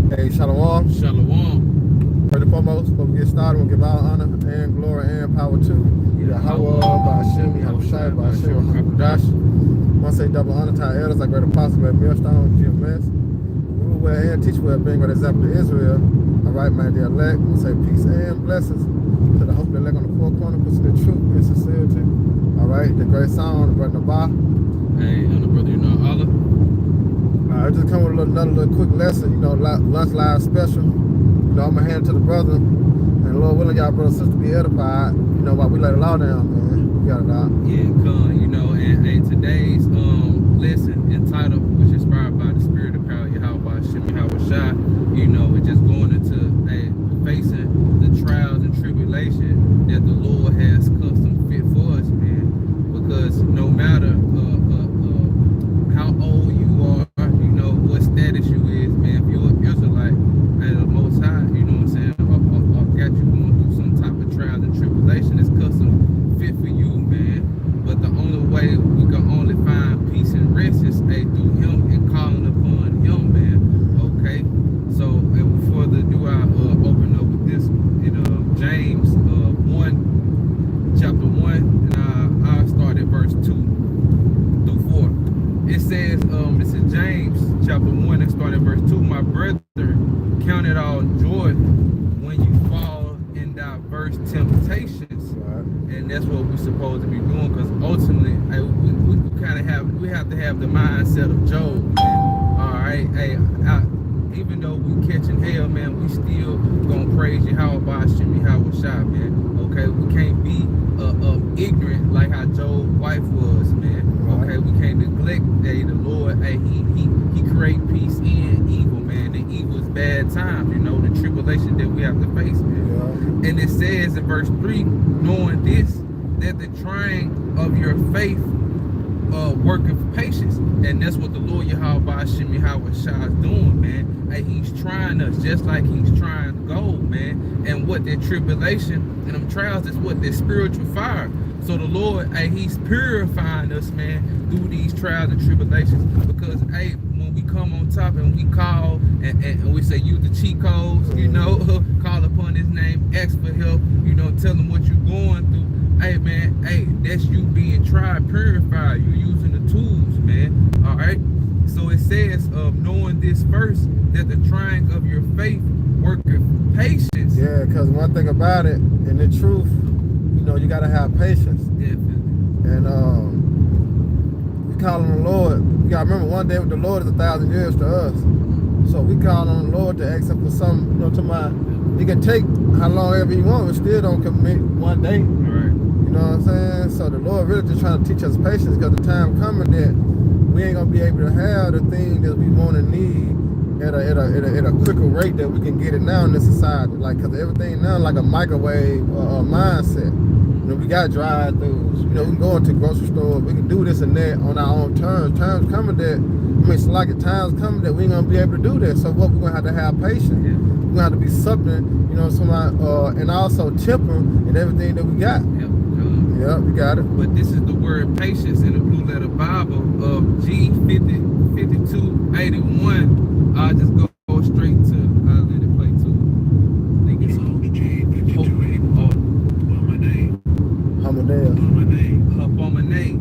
Hey, Shalom. Shalom. First and foremost, before we get started, we'll give all honor and glory and power to Yahweh, Ba'ashim, Yahushai, Ba'ashim, Hakudash. I want to say double honor to our elders, like great apostle, great millstone, GMS. Rule well and teach well, being great example to Israel. All right, my dear elect, we'll say peace and blessings to the hope elect on the four corners, pushing the truth and sincerity. All right, the great song, the brother Naba. Hey, and the brother, Allah. I just come with another little quick lesson, lunch live special. I'm going to hand it to the brother. And Lord willing, y'all brother and sister be edified, while we let the law down, man. We got it out. Yeah, and today's lesson entitled, which is inspired by the Spirit of power, Yahweh Shem Yahushai, it's just going into facing the trials and tribulation that the Lord has custom fit for us, man. Because no matter how old you are, what status you is, man, if you're an Israelite and the Most High, you know what I'm saying, or got you going through some type of trials and tribulation, it's custom fit for you, man. But the only way we can only find peace and rest is through Him and calling upon Him, man. Okay, so and before the do I open up with this, James 1, chapter 1, and I'll start at verse 2 through 4. It says, this is James chapter 1 and start at verse 2. My brother, count it all joy when you fall in diverse temptations. Right. And that's what we're supposed to be doing, because ultimately we have to have the mindset of Job, man. All right, even though we catching hell, man, we still gonna praise Yahweh Ba'ashim Yahushai, man. Okay, we can't be ignorant like how Job's wife was, man. Okay, we can't neglect the Lord. He create peace in evil, man. The evil is bad time, the tribulation that we have to face, man. Yeah. And it says in verse 3, knowing this, that the trying of your faith worketh patience. And that's what the Lord Yahweh Ba'ashim Yahushai is doing, man. He's trying us just like He's trying gold, man. And what that tribulation and them trials is what that spiritual fire. So the Lord, He's purifying us, man, through these trials and tribulations. Because, when we come on top and we call and we say, use the cheat codes, call upon His name, ask for help, tell Him what you're going through. Hey, man, that's you being tried, purified. You're using the tools, man. All right. So it says, knowing this first, that the trying of your faith worketh patience. Yeah, because one thing about it, and the truth, you got to have patience. Definitely. And we call on the Lord. You got to remember, one day with the Lord is 1,000 years to us. So we call on the Lord to ask Him for something, He can take how long ever He wants, but still don't commit one day. Right. You know what I'm saying? So the Lord really just trying to teach us patience, because the time coming that we ain't gonna be able to have the thing that we want to need at a quicker rate that we can get it now in this society. Like, because everything now like a microwave mindset. We got drive-throughs. We can go into grocery stores. We can do this and that on our own terms. Times coming that, it's like times coming that we ain't gonna be able to do that. So what, we're gonna have patience. Yeah. We're gonna have to be something, and also temper in everything that we got. Yep. Yeah, we got it. But this is the word patience in the Blue Letter Bible of G5281. I'll just go straight to, I'll let it play too. I think it's Hapomaneh.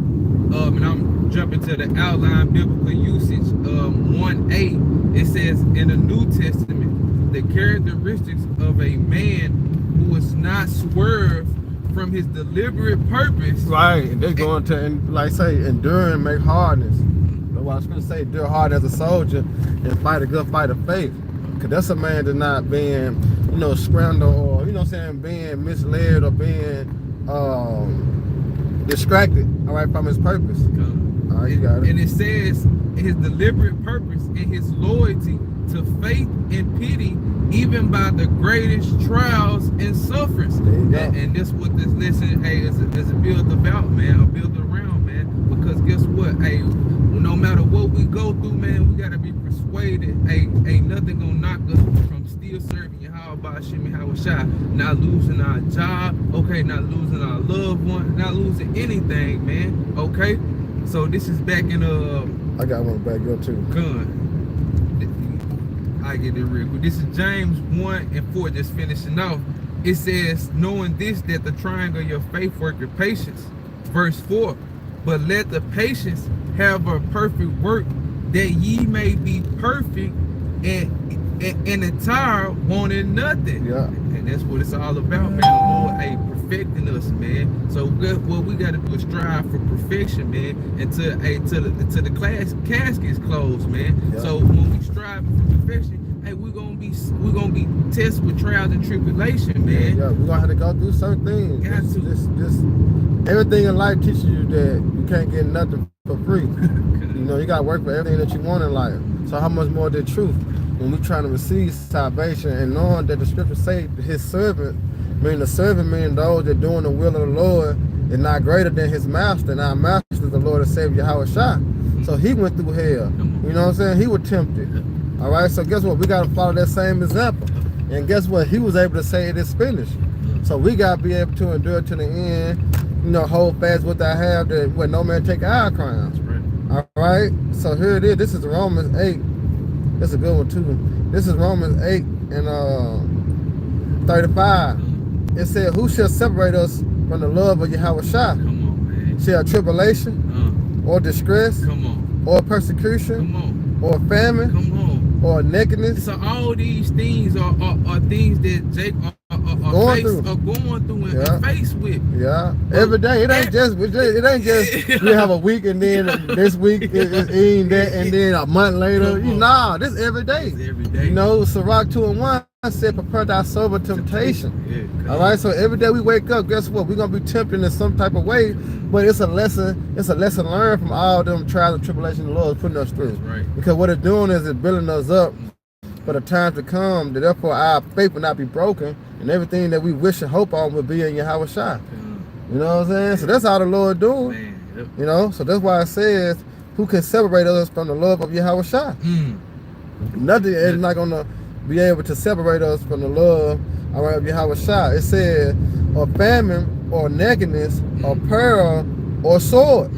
And I'm jumping to the outline biblical usage. 1a, it says in the New Testament, the characteristics of a man who is not swerved from his deliberate purpose. Right, and they're going to, like say, endure and make hardness. That's what I was going to say, endure hard as a soldier and fight a good fight of faith. Because that's a man that's not being, scrambled or, being misled or being distracted, all right, from his purpose. All right, you got it. And it says his deliberate purpose and his loyalty to faith and pity, even by the greatest trials and sufferings. And this what this lesson is a build about, man, a build around, man. Because guess what? No matter what we go through, man, we gotta be persuaded. Ain't nothing gonna knock us from still serving Yahweh Ba'ashim Yahushai, not losing our job, okay, not losing our loved one, not losing anything, man. Okay. So this is back in I got one back up too. Gun. I get it real quick. This is James 1:4, just finishing off. It says, knowing this, that the trying of your faith worketh patience. Verse 4, but let the patience have a perfect work, that ye may be perfect and entire, wanting nothing. Yeah. And that's what it's all about, man. The Lord, perfecting us, man. So what we got to do is strive for perfection, man, until the casket is closed, man. Yeah. So when we strive for perfection, we're gonna be tested with trials and tribulation, man. Yeah, we're gonna have to go through certain things. Got to. This everything in life teaches you that you can't get nothing for free. You know, you gotta work for everything that you want in life. So how much more the truth when we trying to receive salvation and knowing that the scriptures say his servant, meaning the servant, meaning those that doing the will of the Lord, is not greater than his master, and our master is the Lord and Savior Yahushua. So he went through hell. You know what I'm saying? He was tempted. All right, so guess what? We got to follow that same example. And guess what? He was able to say it is finished. So we got to be able to endure to the end, you know, hold fast what I have, that where no man take our crowns. Right. All right, so here it is. This is Romans 8. That's a good one too. This is Romans 8 and 35. It said, who shall separate us from the love of Yahushua? Come on, man. Shall tribulation or distress or persecution or famine? Come on. Or nakedness. So all these things are things that Jake are going through and faced with. Yeah, every day. It ain't just we have a week and then this week is eating that and then a month later. Nah, this every day. It's every day. You know, Sirach 2:1 said, prepare thy soul for temptation. Yeah, all right, so every day we wake up, guess what? We're gonna be tempted in some type of way, but it's a lesson learned from all them trials and tribulations the Lord is putting us through. That's right. Because what it's doing is it's building us up for the time to come, that therefore our faith will not be broken, and everything that we wish and hope on will be in Yahushua. You know what I'm saying? So that's how the Lord doing. Man, yep. You know, so that's why it says, who can separate us from the love of Yahushua? Nothing is not gonna be able to separate us from the love of Yahushua. It said, or famine, or nakedness, or peril, or sword.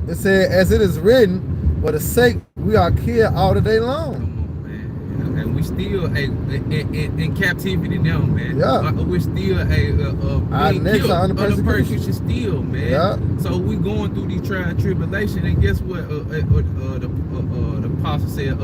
It said, as it is written, for the sake we are killed all the day long. And we still in captivity now, man. Yeah. We're still being killed under persecution still, man. Yeah. So we going through these trials and tribulation, and guess what? The apostle said,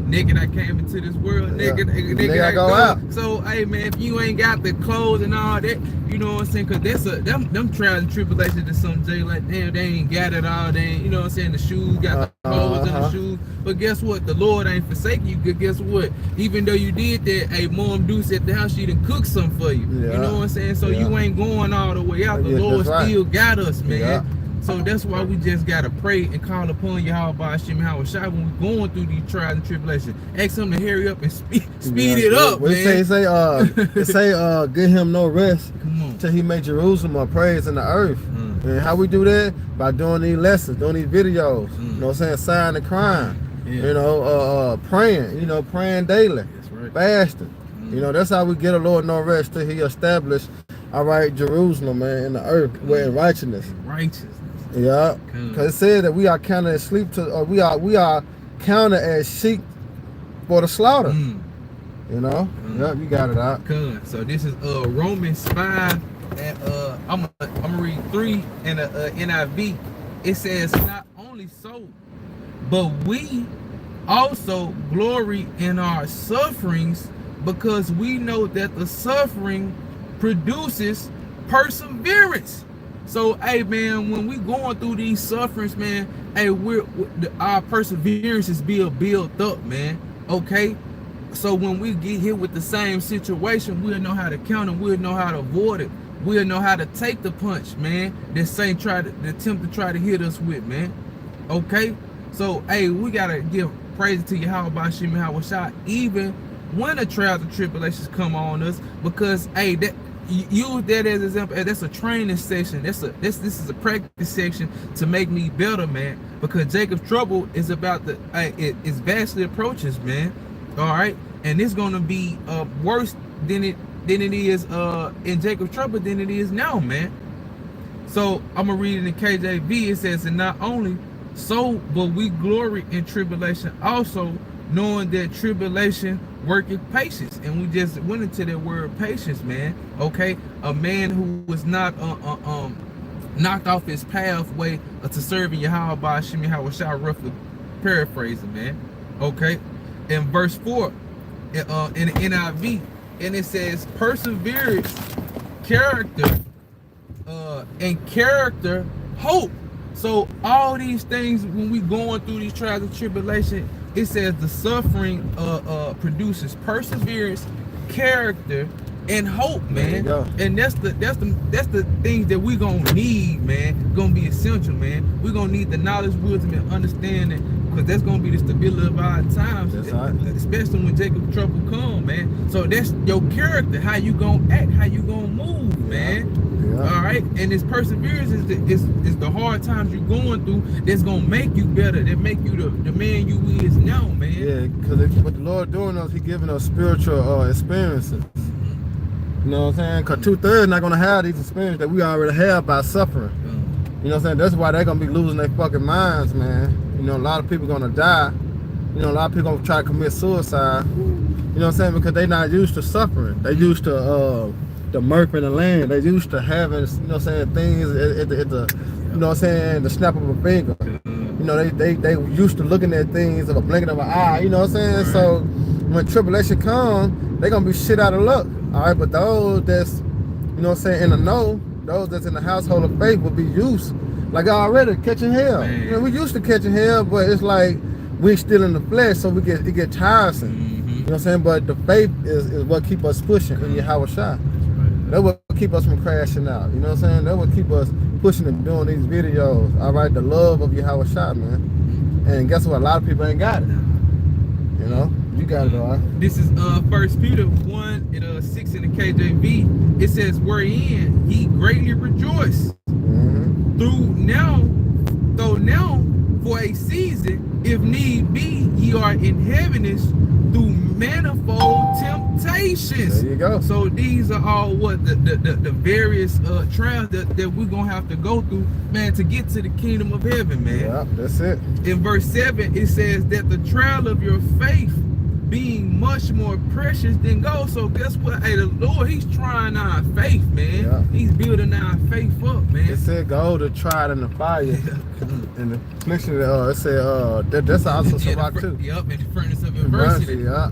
naked I came into this world, naked I go out. So, hey, man, if you ain't got the clothes and all that, you know what I'm saying? Because them trials and tribulations that some J like, damn, they ain't got it all. They ain't, you know what I'm saying? The shoes got the clothes and the shoes. But guess what? The Lord ain't forsaking you. Guess what? Even though you did that, hey, Mom Deuce at the house, she done cook something for you. Yeah. You know what I'm saying? So you ain't going all the way out. The Lord still got us, man. Yeah. So that's why we just gotta pray and call upon Yahweh Hashem Yahushua when we're going through these trials and tribulations. Ask him to hurry up and speed it up, man. It say give him no rest till he make Jerusalem a praise in the earth. And how we do that? By doing these lessons, doing these videos. You know what I'm saying? Sign the crime. You know, praying. You know, praying daily. That's right. Fasting. You know, that's how we get a Lord no rest till he established, all right, Jerusalem, man, in the earth, where in righteousness. Righteousness. Yeah, because it said that we are counted as sheep we are counted as sheep for the slaughter. You know, yeah, you got it out. So this is Romans 5, and I'm gonna read 3 in the NIV. It says, not only so, but we also glory in our sufferings, because we know that the suffering produces perseverance. So, hey, man, when we going through these sufferings, man, hey, our perseverance is being built up, man. Okay? So when we get hit with the same situation, we'll know how to counter, we'll know how to avoid it. We'll know how to take the punch, man, that Saint attempt to try to hit us with, man. Okay? So, hey, we got to give praise to Yahweh Hashem Yahushua, even when the trials and tribulations come on us, because, hey, use that as an example. That's a training section. This is a practice section to make me better, man. Because Jacob's trouble is about it's vastly approaches, man. All right, and it's gonna be worse than it is in Jacob's trouble than it is now, man. So I'm gonna read it in KJV. It says, and not only so, but we glory in tribulation also, knowing that tribulation worketh patience. And we just went into that word patience, man. Okay, a man who was not knocked off his pathway to serving Yahweh by Hashem Yahweh Shah, roughly paraphrasing, man. Okay, in verse 4 in the NIV, and it says perseverance, character, and character, hope. So all these things, when we going through these trials and tribulation, it says the suffering produces perseverance, character, and hope, man. And that's the things that we gonna need, man. Gonna be essential, man. We gonna need the knowledge, wisdom, and understanding, because that's gonna be the stability of our times, especially when Jacob's trouble come, man. So that's your character, how you gonna act, how you gonna move, man. All right, and this perseverance is the hard times you're going through that's gonna make you better, that make you the man you is now, man. Yeah, because what the Lord doing is He giving us spiritual experiences. You know what I'm saying? Because 2/3 not gonna have these experiences that we already have by suffering. You know what I'm saying? That's why they're gonna be losing their fucking minds, man. You know, a lot of people gonna die. You know, a lot of people gonna try to commit suicide. You know what I'm saying? Because they not used to suffering. They used to the mirth in the land. They used to having, you know what I'm saying, things at the you know what I'm saying, the snap of a finger. You know, they used to looking at things of a blinking of an eye, you know what I'm saying? So when tribulation comes, they gonna be shit out of luck. All right, but those that's, you know what I'm saying, in the know, those that's in the household of faith will be used, like already catching hell. Man. You know, we used to catching hell, but it's like we still in the flesh, so it get tiresome. You know what I'm saying? But the faith is what keep us pushing in Yahweh Shai. That will keep us from crashing out. You know what I'm saying? That will keep us pushing and doing these videos. All right, the love of Yahweh Shai, man. And guess what? A lot of people ain't got it. You know, you got it, all right. This is 1 Peter 1:6 in the KJV. It says, "Wherein ye greatly rejoice, though now for a season, if need be, ye are in heaviness through manifold temptations." There you go. So these are all what the various trials that we're gonna have to go through, man, to get to the kingdom of heaven, man. Yeah, that's it. In verse 7, it says that the trial of your faith being much more precious than gold. So guess what? Hey, the Lord, He's trying our faith, man. Yeah. He's building our faith up, man. It said gold are tried in the fire. And the affliction, it said that's also Shabbat too. Yep, in the furnace of adversity. Yeah.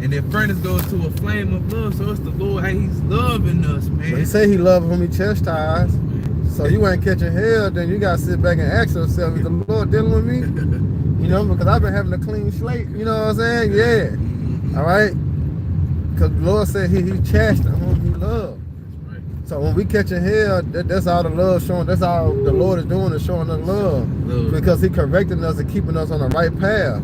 And that furnace goes to a flame of love. So it's the Lord, hey, He's loving us, man. But He said He loved whom He chastised. So you ain't catching hell, then you gotta sit back and ask yourself, is the Lord dealing with me? You know, because I've been having a clean slate. You know what I'm saying? Yeah. All right. Because the Lord said He chastised whom He loved. So when we catching hell, that's all the love showing. That's all the Lord is doing, is showing us love. Because He correcting us and keeping us on the right path.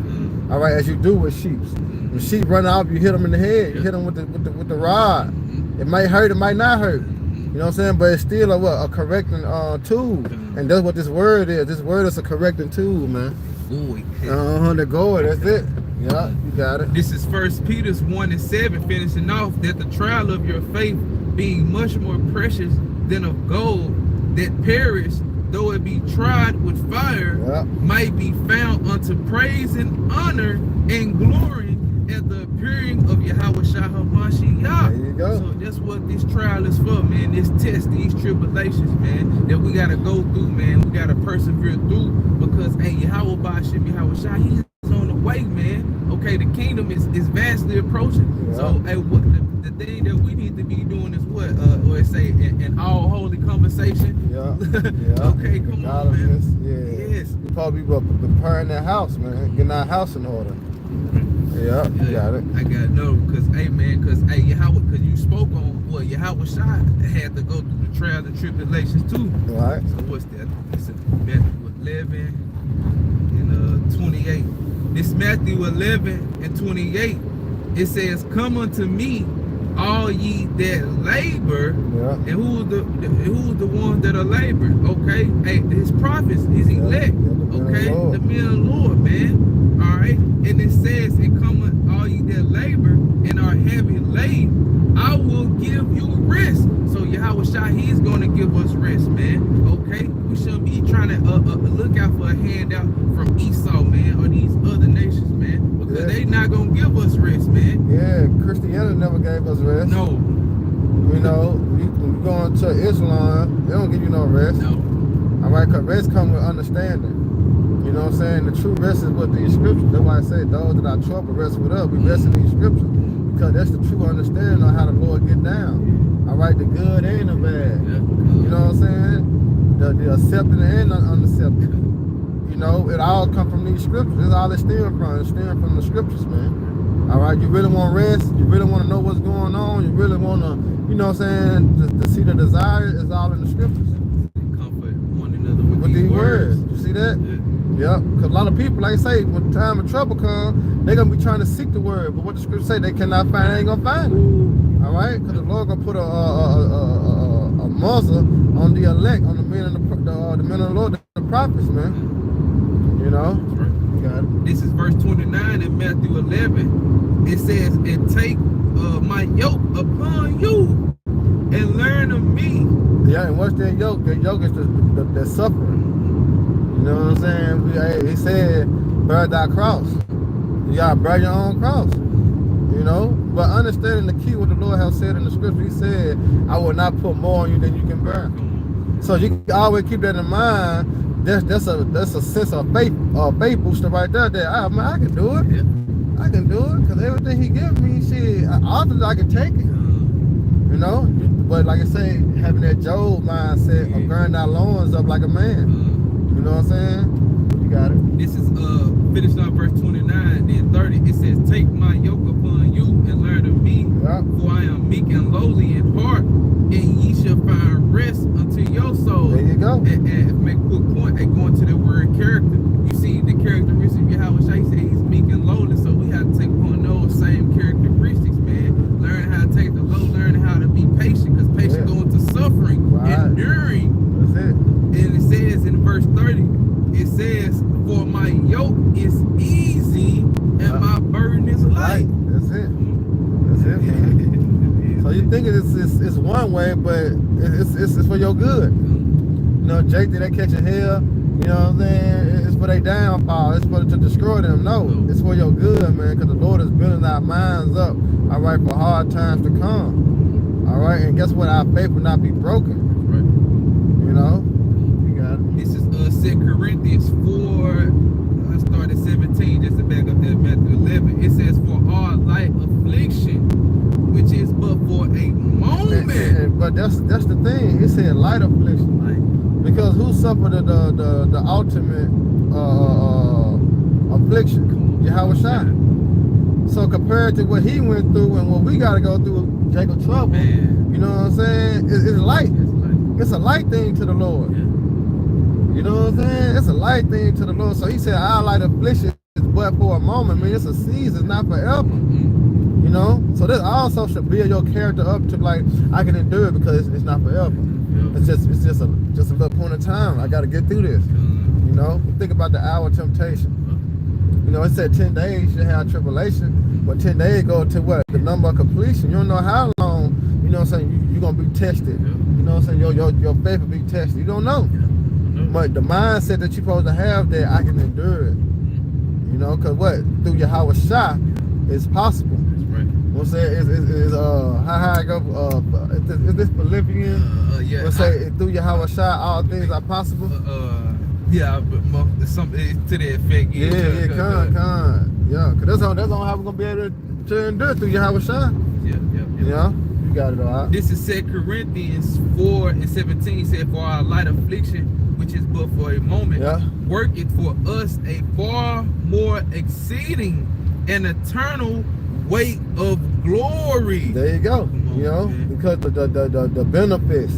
All right, as you do with sheep. When sheep run off, you hit them in the head. You hit them with the rod. It might hurt, it might not hurt. You know what I'm saying? But it's still a correcting tool. And that's what this word is. This word is a correcting tool, man. The gourd, that's it. Yeah, you got it. This is 1 Peter 1:7, finishing off, that the trial of your faith being much more precious than of gold that perish, though it be tried with fire, might be found unto praise and honor and glory at the appearing of Yahweh Shah HaMashiach. There you go. So that's what this trial is for, man. This test, these tribulations, man, that we gotta go through, man. We gotta persevere through, because hey, Yahweh Ba'ashem Yahweh Shah, He's on the way, man. Okay, the kingdom is vastly approaching. So hey, what the thing that we need to be doing is what? Or it say in all holy conversation. Okay, come on, man. Yes. We probably be preparing that house, man. Getting our house in order. Yeah, you got it. I got no, because Yahweh, because you spoke on what Yahweh Shah had to go through the trials and tribulations too. Right. So what's that? It's Matthew 11 and 28. This Matthew 11 and 28. It says, "Come unto me, all ye that labor." And who's the ones that are laboring? Okay, hey, His prophets, His elect. Okay, the men of the Lord, man. All right, and it says, "And come all ye that labor and are heavy laden, I will give you rest." So Yahweh Shah, He's going to give us rest, man. Okay, we shouldn't be trying to look out for a handout from Esau, man, or these other nations, man. Yeah, Christianity never gave us rest. No. You know, when you go into Islam, they don't give you no rest. No. All right, because rest comes with understanding. You know what I'm saying? The true rest is with these scriptures. That's why I say those that are troubled rest with us. We rest in these scriptures because that's the true understanding of how the Lord get down. All right, the good and the bad. Yeah. You know what I'm saying? The accepting and the unaccepting. You know, it all come from these scriptures. That's all it's steering from. It's steering from the scriptures, man. All right, you really want rest? You really want to know what's going on? You really want to, you know what I'm saying, to see the desire? It's all in the scriptures. Comfort one another with These words. words. You see that? Yeah. Yep. Because a lot of people, like I say, when time of trouble comes, they're going to be trying to seek the word. But what the scriptures say, they cannot find it, they ain't going to find it. All right? Because the Lord going to put a muzzle on the elect, on the men of the men of the Lord, the prophets, man. You know? That's right. You got it. This is verse 29 in Matthew 11. It says, and take my yoke upon you and learn of me. Yeah, and what's that yoke? That yoke is the suffering. You know what I'm saying? He said, bear thy cross. You gotta bear your own cross. You know? But understanding the key what the Lord has said in the scripture, he said, I will not put more on you than you can bear. So you can always keep that in mind. That's a sense of faith booster right there that I can do it. Yeah. I can do it. Because everything he gives me, shit, often I can take it. You know? But like I say, having that Job mindset of bearing our loins up like a man. You know what I'm saying? You got it. This is finished on verse 29, then 30. It says, take my yoke upon you and learn of me, for I am meek and lowly in heart, and ye shall find rest unto your soul. There you go. And make a quick point and going to the word character. You see the characteristics of Yahweh Shai, he said he's meek and lowly, so we have to take on those same characteristics, man. Learn how to take the low, learn how to be patient, because patient going to suffering, enduring. That's it. And it says in verse 30, it says, for my yoke is easy and my burden is light. That's it. That's it, man. So you think it's one way, but it's for your good. You know, Jake, they catching hell. You know what I'm saying? It's for their downfall. It's for to destroy them. No, it's for your good, man. Because the Lord is building our minds up. All right, for hard times to come. All right, and guess what? Our faith will not be broken. Right. You know. This is 2 Corinthians 4. I started 17 just to back up that Matthew 11. It says, for our light affliction, which is but for a moment. But that's the thing. It said light affliction. Because who suffered the ultimate affliction? Yahweh Shai. So compared to what he went through and what we got to go through, Jacob trouble. Man. You know what I'm saying? It's light. It's a light thing to the Lord. Yeah. You know what I'm saying? It's a light thing to the Lord. So he said, our light affliction is but for a moment. I mean, it's a season, not forever. You know? So this also should build your character up to like, I can endure it because it's not forever. It's just a little point of time. I got to get through this. You know? Think about the hour of temptation. You know, it said 10 days you have tribulation, but 10 days go to what? The number of completion. You don't know how long, you know what I'm saying, you're going to be tested. You know what I'm saying? Your faith will be tested. You don't know. But the mindset that you're supposed to have that I can endure it. You know, because what? Through Yahweh Shai, it's possible. That's right. You know what I'm saying? How I go, is this Philippians? Yeah. We'll say through Yahweh Shai, all things are possible. Yeah, but something to that effect. Yeah, con. Yeah, because that's all how we're going to be able to endure through Yahweh Shai. Yeah. You know? You got it all right. This is 2 Corinthians 4 and 17. Said, for our light affliction, which is but for a moment, work it for us a far more exceeding and eternal weight of glory. There you go. You know, because the benefits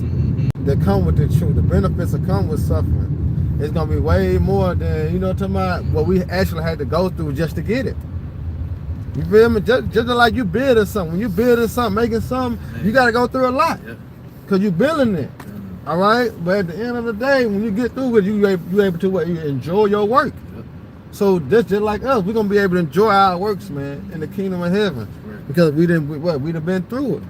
that come with the truth, the benefits that come with suffering, it's gonna be way more than, you know, talking about what we actually had to go through just to get it. You feel me? Just like you building something. When you building something, making something, you gotta go through a lot. Because you building it. All right, but at the end of the day, when you get through with it, you able to what, you enjoy your work. So that's just like us. We're gonna be able to enjoy our works, man, in the kingdom of heaven, because we done been through it.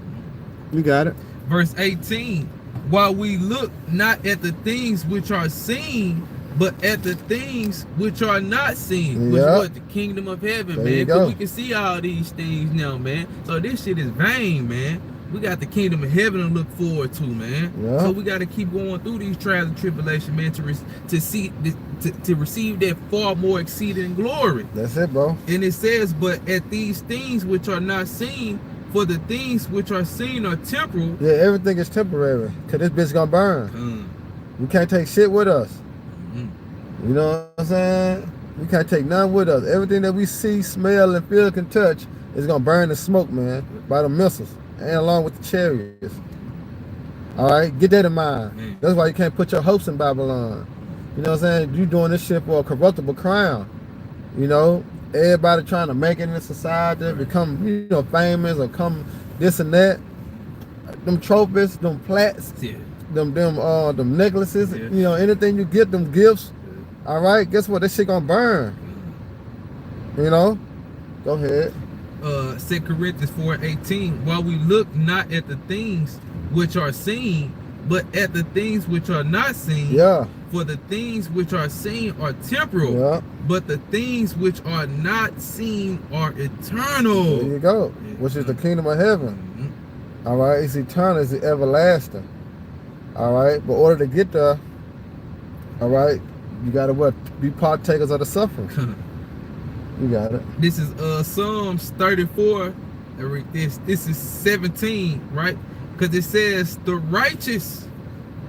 You got it. Verse 18. While we look not at the things which are seen, but at the things which are not seen, which Yeah. what the kingdom of heaven, There man. you 'Cause go. we can see all these things now, man. So this shit is vain, man. We got the kingdom of heaven to look forward to, man. Yeah. So we got to keep going through these trials and tribulation, man, to receive that far more exceeding glory. That's it, bro. And it says, but at these things which are not seen, for the things which are seen are temporal. Yeah, everything is temporary. Cause this bitch gonna burn. We can't take shit with us. You know what I'm saying? We can't take none with us. Everything that we see, smell, and feel, can touch is gonna burn in smoke, man, by the missiles and along with the chariots. All right, get that in mind. That's why you can't put your hopes in Babylon. You know what I'm saying? You doing this shit for a corruptible crown. You know, everybody trying to make it in society, become, you know, famous or come this and that. Them trophies, them plats, them necklaces, you know, anything you get, them gifts. All right, guess what? That shit gonna burn. You know? Go ahead. 2 Corinthians 4:18. While we look not at the things which are seen, but at the things which are not seen. Yeah. For the things which are seen are temporal, Yeah. but the things which are not seen are eternal. There you go. Which is the kingdom of heaven. All right, it's eternal, it's everlasting. All right, but in order to get there, all right, you gotta what? Be partakers of the suffering. You got it. This is Psalms 34. This is 17, right? Because it says the righteous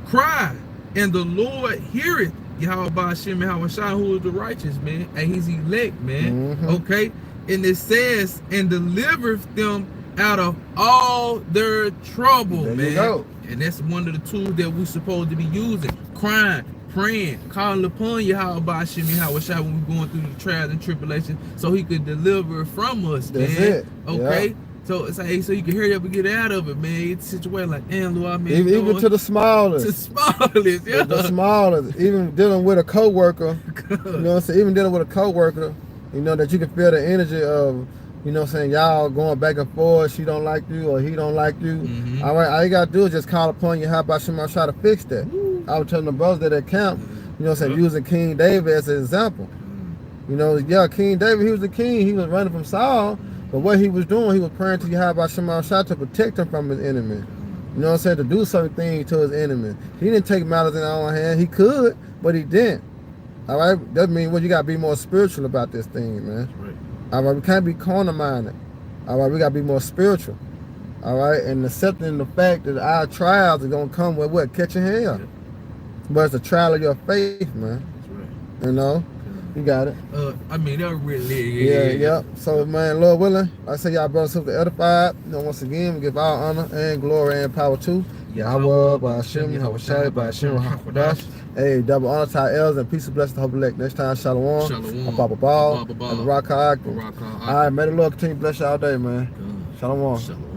cry and the Lord heareth. Yahweh Ba'ashem Yahweh, who is the righteous, man, and he's elect, man. Okay, and it says and delivereth them out of all their trouble, There man. you go. And that's one of the tools that we're supposed to be using: crying, praying, calling upon Yahweh Ba'ashem Yahweh when we're going through the trials and tribulations, so he could deliver from us, That's man. it. Okay. Yeah. So it's like, so you can hurry up and get out of it, man. It's a situation like, damn, Lord, man. Even to the smallest. To the smallest, yeah. The smallest. Even dealing with a coworker, you know what I'm saying? Even dealing with a coworker, you know, that you can feel the energy of, you know what I'm saying, y'all going back and forth, she don't like you or he don't like you. All right, all you gotta do is just call upon you. How about Shema try to fix that? I was telling the brothers at camp, you know what I'm saying, using King David as an example. You know, yeah, King David, he was the king. He was running from Saul. But what he was doing, he was praying to Yahweh Shema Shah to protect him from his enemy. You know what I'm saying? To do certain things to his enemy. He didn't take matters in his own hand. He could, but he didn't. All right? That means, well, you got to be more spiritual about this thing, man. Right. All right? We can't be corner-minded. All right? We got to be more spiritual. All right? And accepting the fact that our trials are going to come with what? Catching hell. Yeah. But it's the trial of your faith, man. That's right. You know? You got it. I mean, that really, Yeah. So, man, Lord willing, I say y'all brothers and sisters edified. You know, once again, we give all honor and glory and power to Yahweh, Ba'ashem, Yahweh Shai, Ba'ashem, Rahadash. Hey, double honor to our elders and peace and blessings to hope elect. Next time, Shalom. Shalom. Papa Ball. And Rock. All right, may the Lord continue to bless you all day, man. Shalom. Shalom.